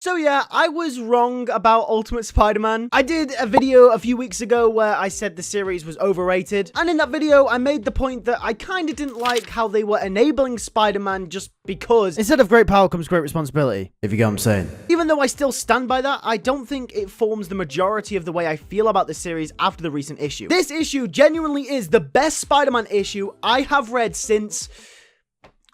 So yeah, I was wrong about Ultimate Spider-Man. I did a video a few weeks ago where I said the series was overrated, and in that video I made the point that I kinda didn't like how they were enabling Spider-Man just because instead of great power comes great responsibility, if you get what I'm saying. Even though I still stand by that, I don't think it forms the majority of the way I feel about the series after the recent issue. This issue genuinely is the best Spider-Man issue I have read since...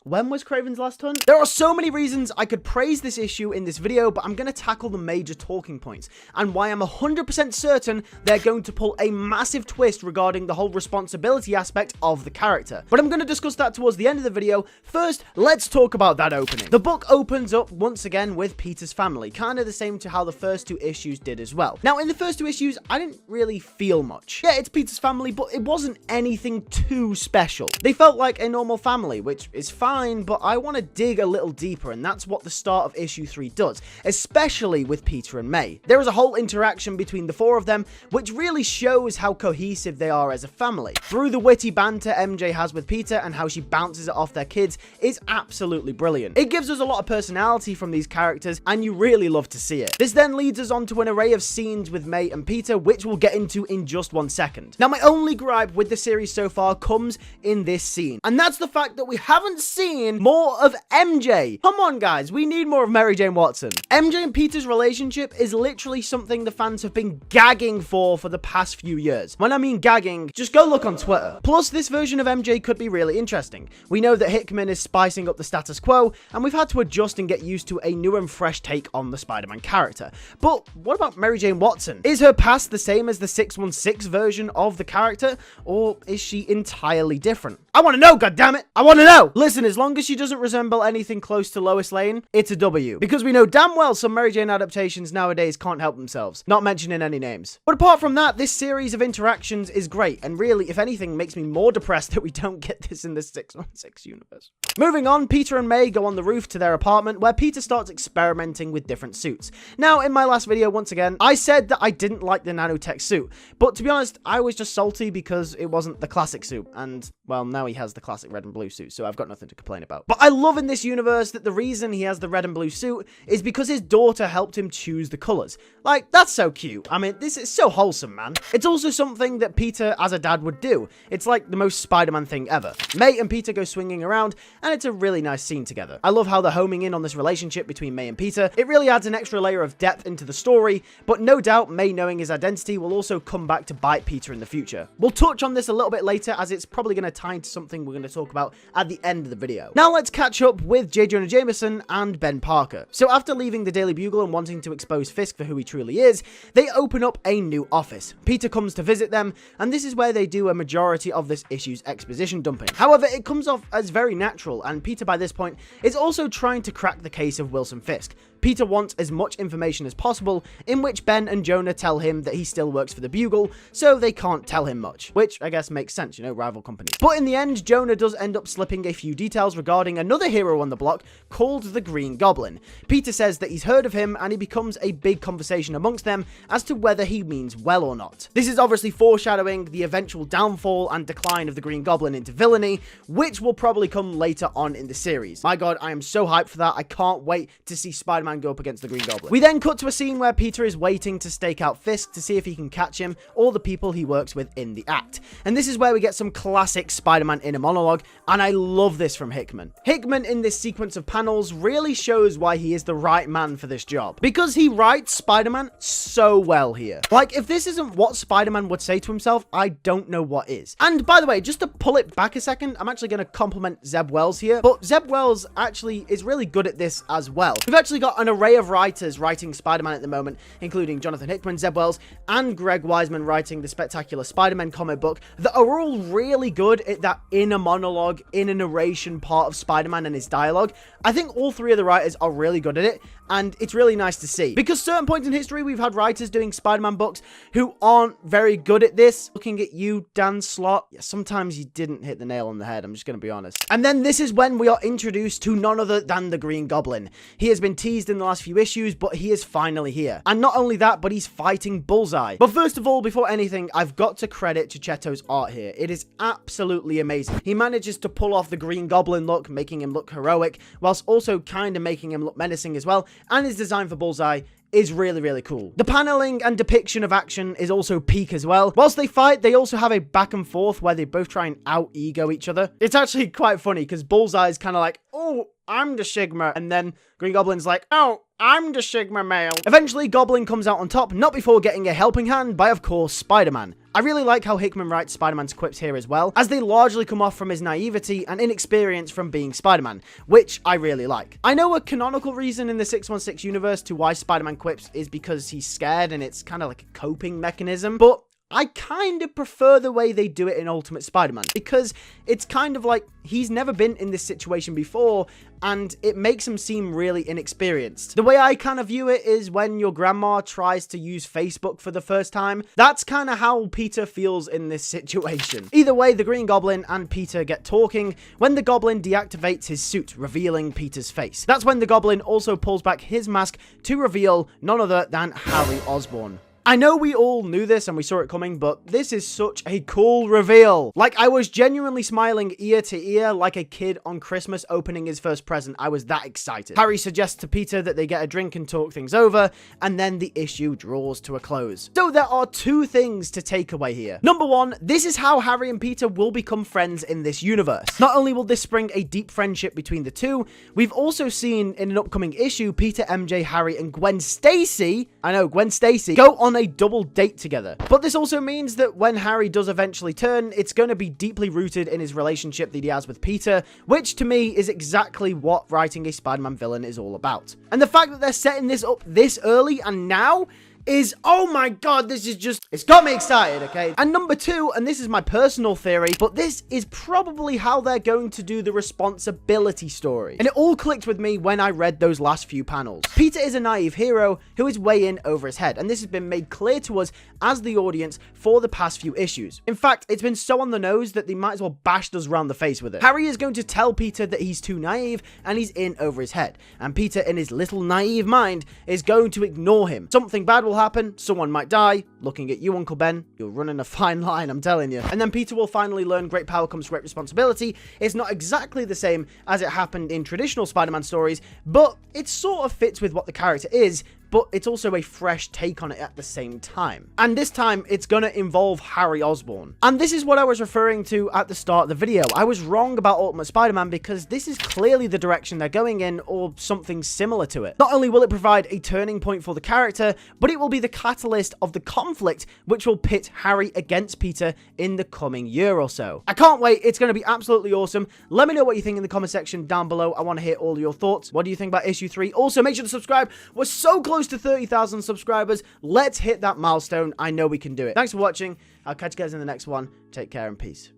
when was Kraven's Last Hunt? There are so many reasons I could praise this issue in this video, but I'm going to tackle the major talking points and why I'm 100% certain they're going to pull a massive twist regarding the whole responsibility aspect of the character. But I'm going to discuss that towards the end of the video. First, let's talk about that opening. The book opens up once again with Peter's family, kind of the same to how the first two issues did as well. Now, in the first two issues, I didn't really feel much. Yeah, it's Peter's family, but it wasn't anything too special. They felt like a normal family, which is fine, but I want to dig a little deeper, and that's what the start of issue 3 does, especially with Peter and May. There is a whole interaction between the four of them, which really shows how cohesive they are as a family. Through the witty banter MJ has with Peter and how she bounces it off their kids is absolutely brilliant. It gives us a lot of personality from these characters, and you really love to see it. This then leads us on to an array of scenes with May and Peter, which we'll get into in just 1 second. Now, my only gripe with the series so far comes in this scene, and that's the fact that we haven't seen more of MJ. Come on, guys, we need more of Mary Jane Watson. MJ and Peter's relationship is literally something the fans have been gagging for the past few years. When I mean gagging, just go look on Twitter. Plus, this version of MJ could be really interesting. We know that Hickman is spicing up the status quo, and we've had to adjust and get used to a new and fresh take on the Spider-Man character. But what about Mary Jane Watson? Is her past the same as the 616 version of the character, or is she entirely different? I want to know, goddammit! I want to know! Listen, as long as she doesn't resemble anything close to Lois Lane, it's a W. Because we know damn well some Mary Jane adaptations nowadays can't help themselves. Not mentioning any names. But apart from that, this series of interactions is great, and really, if anything, makes me more depressed that we don't get this in the 616 universe. Moving on, Peter and May go on the roof to their apartment, where Peter starts experimenting with different suits. Now, in my last video, once again, I said that I didn't like the nanotech suit, but to be honest, I was just salty because it wasn't the classic suit, and, well, now he has the classic red and blue suit, so I've got nothing to complain about. But I love in this universe that the reason he has the red and blue suit is because his daughter helped him choose the colors. Like, that's so cute. I mean, this is so wholesome, man. It's also something that Peter, as a dad, would do. It's like the most Spider-Man thing ever. May and Peter go swinging around, and it's a really nice scene together. I love how they're homing in on this relationship between May and Peter. It really adds an extra layer of depth into the story, but no doubt May knowing his identity will also come back to bite Peter in the future. We'll touch on this a little bit later, as it's probably going to tie into something we're going to talk about at the end of the video. Now let's catch up with J. Jonah Jameson and Ben Parker. So after leaving the Daily Bugle and wanting to expose Fisk for who he truly is, they open up a new office. Peter comes to visit them, and this is where they do a majority of this issue's exposition dumping. However, it comes off as very natural, and Peter by this point is also trying to crack the case of Wilson Fisk. Peter wants as much information as possible, in which Ben and Jonah tell him that he still works for the Bugle, so they can't tell him much, which I guess makes sense, you know, rival companies. But in the end, Jonah does end up slipping a few details regarding another hero on the block called the Green Goblin. Peter says that he's heard of him, and he becomes a big conversation amongst them as to whether he means well or not. This is obviously foreshadowing the eventual downfall and decline of the Green Goblin into villainy, which will probably come later on in the series. My god, I am so hyped for that. I can't wait to see Spider-Man go up against the Green Goblin. We then cut to a scene where Peter is waiting to stake out Fisk to see if he can catch him or the people he works with in the act. And this is where we get some classic Spider-Man inner monologue, and I love this from Hickman. Hickman in this sequence of panels really shows why he is the right man for this job, because he writes Spider-Man so well here. Like, if this isn't what Spider-Man would say to himself, I don't know what is. And by the way, just to pull it back a second, I'm actually going to compliment Zeb Wells here, but Zeb Wells actually is really good at this as well. We've actually got an array of writers writing Spider-Man at the moment, including Jonathan Hickman, Zeb Wells, and Greg Weisman writing the Spectacular Spider-Man comic book, that are all really good at that inner monologue, inner narration part of Spider-Man and his dialogue. I think all three of the writers are really good at it, and it's really nice to see. Because certain points in history, we've had writers doing Spider-Man books who aren't very good at this. Looking at you, Dan Slott, yeah, sometimes you didn't hit the nail on the head, I'm just going to be honest. And then this is when we are introduced to none other than the Green Goblin. He has been teased in in the last few issues, but he is finally here. And not only that, but he's fighting Bullseye. But first of all, before anything, I've got to credit Checchetto's art here. It is absolutely amazing. He manages to pull off the Green Goblin look, making him look heroic, whilst also kind of making him look menacing as well, and his design for Bullseye is really, really cool. The paneling and depiction of action is also peak as well. Whilst they fight, they also have a back and forth where they both try and out-ego each other. It's actually quite funny because Bullseye is kind of like, oh, I'm the Sigma, and then Green Goblin's like, oh, I'm the Sigma male. Eventually, Goblin comes out on top, not before getting a helping hand by, of course, Spider-Man. I really like how Hickman writes Spider-Man's quips here as well, as they largely come off from his naivety and inexperience from being Spider-Man, which I really like. I know a canonical reason in the 616 universe to why Spider-Man quips is because he's scared and it's kind of like a coping mechanism, but I kind of prefer the way they do it in Ultimate Spider-Man, because it's kind of like he's never been in this situation before, and it makes him seem really inexperienced. The way I kind of view it is when your grandma tries to use Facebook for the first time. That's kind of how Peter feels in this situation. Either way, the Green Goblin and Peter get talking when the Goblin deactivates his suit, revealing Peter's face. That's when the Goblin also pulls back his mask to reveal none other than Harry Osborn. I know we all knew this and we saw it coming, but this is such a cool reveal. Like, I was genuinely smiling ear to ear like a kid on Christmas opening his first present. I was that excited. Harry suggests to Peter that they get a drink and talk things over, and then the issue draws to a close. So there are two things to take away here. Number one, this is how Harry and Peter will become friends in this universe. Not only will this spring a deep friendship between the two, we've also seen in an upcoming issue, Peter, MJ, Harry, and Gwen Stacy, I know, Gwen Stacy, go on a double date together. But this also means that when Harry does eventually turn, it's going to be deeply rooted in his relationship that he has with Peter, which to me is exactly what writing a Spider-Man villain is all about. And the fact that they're setting this up this early and now is, oh my god, this is just, it's got me excited, okay? And number two, and this is my personal theory, but this is probably how they're going to do the responsibility story. And it all clicked with me when I read those last few panels. Peter is a naive hero who is way in over his head, and this has been made clear to us as the audience for the past few issues. In fact, it's been so on the nose that they might as well bashed us around the face with it. Harry is going to tell Peter that he's too naive and he's in over his head, and Peter in his little naive mind is going to ignore him. Something bad will happen, someone might die. Looking at you, Uncle Ben, you're running a fine line, I'm telling you. And then Peter will finally learn great power comes great responsibility. It's not exactly the same as it happened in traditional Spider-Man stories, but it sort of fits with what the character is, but it's also a fresh take on it at the same time. And this time, it's gonna involve Harry Osborn. And this is what I was referring to at the start of the video. I was wrong about Ultimate Spider-Man because this is clearly the direction they're going in, or something similar to it. Not only will it provide a turning point for the character, but it will be the catalyst of the conflict which will pit Harry against Peter in the coming year or so. I can't wait, it's gonna be absolutely awesome. Let me know what you think in the comment section down below. I wanna hear all your thoughts. What do you think about issue 3? Also, make sure to subscribe. We're so close to 30,000 subscribers. Let's hit that milestone. I know we can do it. Thanks for watching. I'll catch you guys in the next one. Take care and peace.